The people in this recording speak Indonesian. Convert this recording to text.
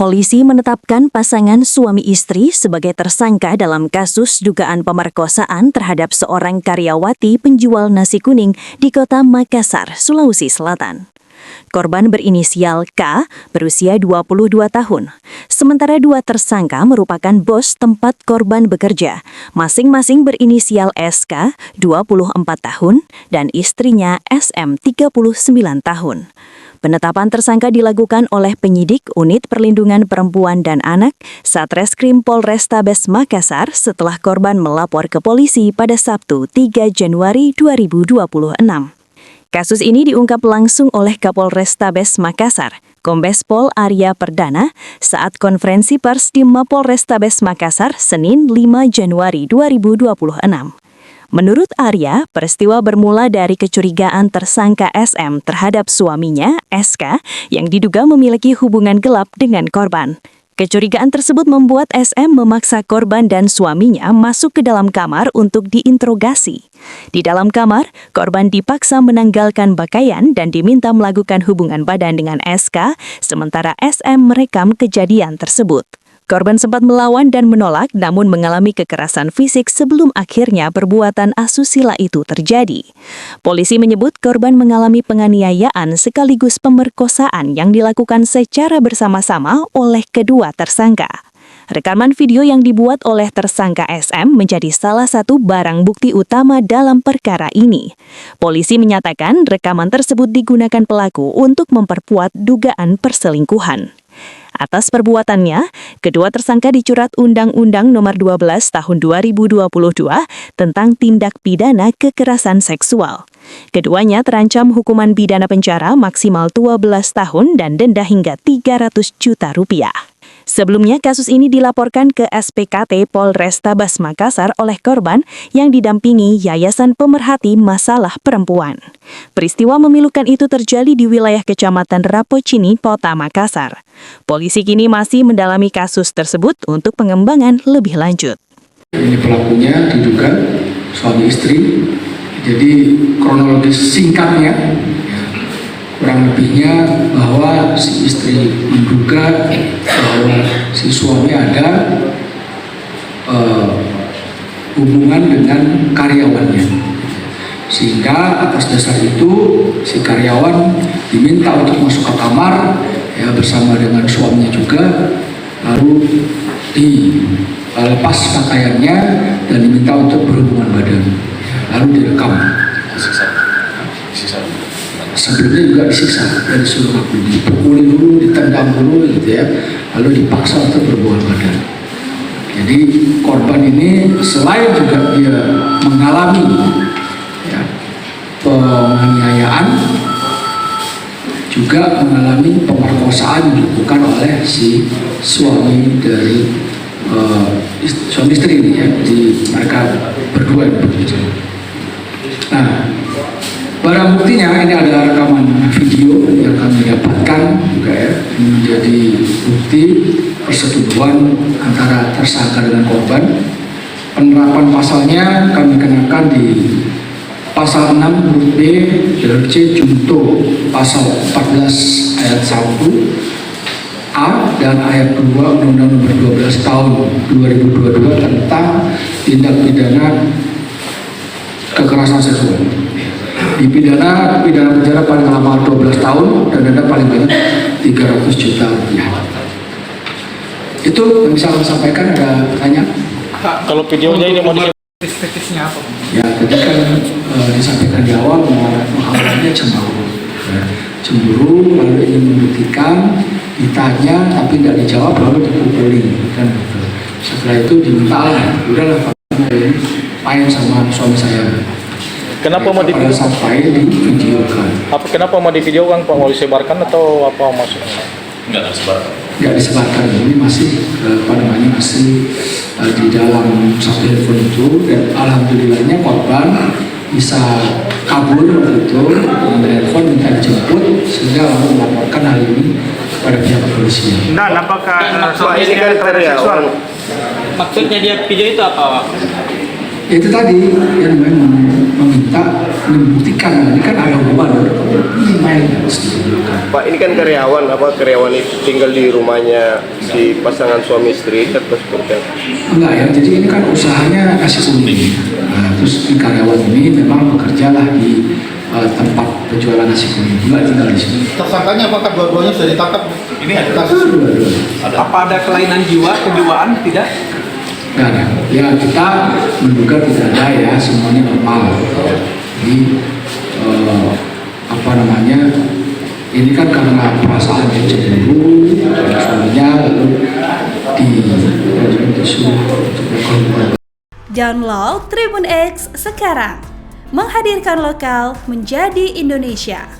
Polisi menetapkan pasangan suami istri sebagai tersangka dalam kasus dugaan pemerkosaan terhadap seorang karyawati penjual nasi kuning di kota Makassar, Sulawesi Selatan. Korban berinisial K berusia 22 tahun. Sementara dua tersangka merupakan bos tempat korban bekerja, masing-masing berinisial SK 24 tahun dan istrinya SM 39 tahun. Penetapan tersangka dilakukan oleh penyidik Unit Perlindungan Perempuan dan Anak Satreskrim Polrestabes Makassar setelah korban melapor ke polisi pada Sabtu 3 Januari 2026. Kasus ini diungkap langsung oleh Kapolrestabes Makassar, Kombes Pol Arya Perdana, saat konferensi pers di Mapolrestabes Makassar, Senin 5 Januari 2026. Menurut Arya, peristiwa bermula dari kecurigaan tersangka SM terhadap suaminya, SK, yang diduga memiliki hubungan gelap dengan korban. Kecurigaan tersebut membuat SM memaksa korban dan suaminya masuk ke dalam kamar untuk diinterogasi. Di dalam kamar, korban dipaksa menanggalkan pakaian dan diminta melakukan hubungan badan dengan SK, sementara SM merekam kejadian tersebut. Korban sempat melawan dan menolak namun mengalami kekerasan fisik sebelum akhirnya perbuatan asusila itu terjadi. Polisi menyebut korban mengalami penganiayaan sekaligus pemerkosaan yang dilakukan secara bersama-sama oleh kedua tersangka. Rekaman video yang dibuat oleh tersangka SM menjadi salah satu barang bukti utama dalam perkara ini. Polisi menyatakan rekaman tersebut digunakan pelaku untuk memperkuat dugaan perselingkuhan. Atas perbuatannya, kedua tersangka dicurat Undang-Undang Nomor 12 Tahun 2022 tentang tindak pidana kekerasan seksual. Keduanya terancam hukuman pidana penjara maksimal 12 tahun dan denda hingga 300 juta rupiah. Sebelumnya, kasus ini dilaporkan ke SPKT Polrestabes Makassar oleh korban yang didampingi Yayasan Pemerhati Masalah Perempuan. Peristiwa memilukan itu terjadi di wilayah Kecamatan Rapocini, Kota Makassar. Polisi kini masih mendalami kasus tersebut untuk pengembangan lebih lanjut. Ini pelakunya diduga suami istri. Jadi kronologis singkatnya, kurang lebihnya bahwa si istri menduga bahwa si suami ada hubungan dengan karyawannya, sehingga atas dasar itu si karyawan diminta untuk masuk ke kamar ya bersama dengan suaminya juga, lalu dilepas pakaiannya dan diminta untuk berhubungan badan, lalu direkam. Sebelumnya juga disiksa dan disuruh aku dipukuli dulu, ditendang dulu gitu ya, lalu dipaksa untuk berhubungan badan. Jadi korban ini selain juga dia mengalami ya, penganiayaan, juga mengalami pemerkosaan dilakukan oleh si suami dari suami istri ini ya, di mereka berdua begitu. Nah, barang buktinya ini ada rekaman video yang kami dapatkan juga ya, menjadi bukti persetubuhan antara tersangka dengan korban. Penerapan pasalnya kami kenakan di pasal 6 huruf B dan C junto pasal 14 ayat 1 A dan ayat 2 Undang-Undang Nomor 12 Tahun 2022 tentang tindak pidana kekerasan seksual. Dipidana penjara paling lama 12 tahun dan denda paling banyak 300 juta rupiah. Itu yang bisa kami sampaikan. Ada pertanyaan? Kalau videonya ini mau Perspektifnya apa? Ya, tadi kan disampaikan di awal muhammad cemburu. Ya, cemburu lalu ingin membuktikan, ditanya tapi tidak dijawab lalu dipukuli kan gitu. Setelah itu diminta udahlah main sama suami saya. Kenapa mau divideo? Sampai di videokan. Kenapa mau divideokan Pak? Mau disebarkan atau apa maksudnya? Enggak disebarkan. Ini masih masih di dalam satu handphone itu, dan alhamdulillahnya korban bisa kabur waktu itu dengan handphone, minta dijemput sehingga lalu melaporkan hal ini kepada pihak kepolisian. Dan apakah soal ini seksual? Maksudnya dia video itu apa? Itu tadi yang memang meminta membuktikan ini kan ada hubungan, ini main harus digunakan. Pak, ini kan karyawan itu tinggal di rumahnya si pasangan suami istri atau seperti apa? Enggak ya, jadi ini kan usahanya nasi kuning. Nah, terus si karyawan ini memang bekerja lah di tempat penjualan nasi kuning, enggak tinggal di sini. Tersangkanya apakah dua-duanya sudah ditangkap? Ini ada kasus. Dua-dua. Apa ada kelainan jiwa, kejiwaan? Tidak. Nggak ada. Ya kita menduga tidak ada ya, semuanya normal. Jadi apa namanya? Ini kan karena perasaan yang cemburu, suaminya lalu disuruh. Download Tribun X sekarang, menghadirkan lokal menjadi Indonesia.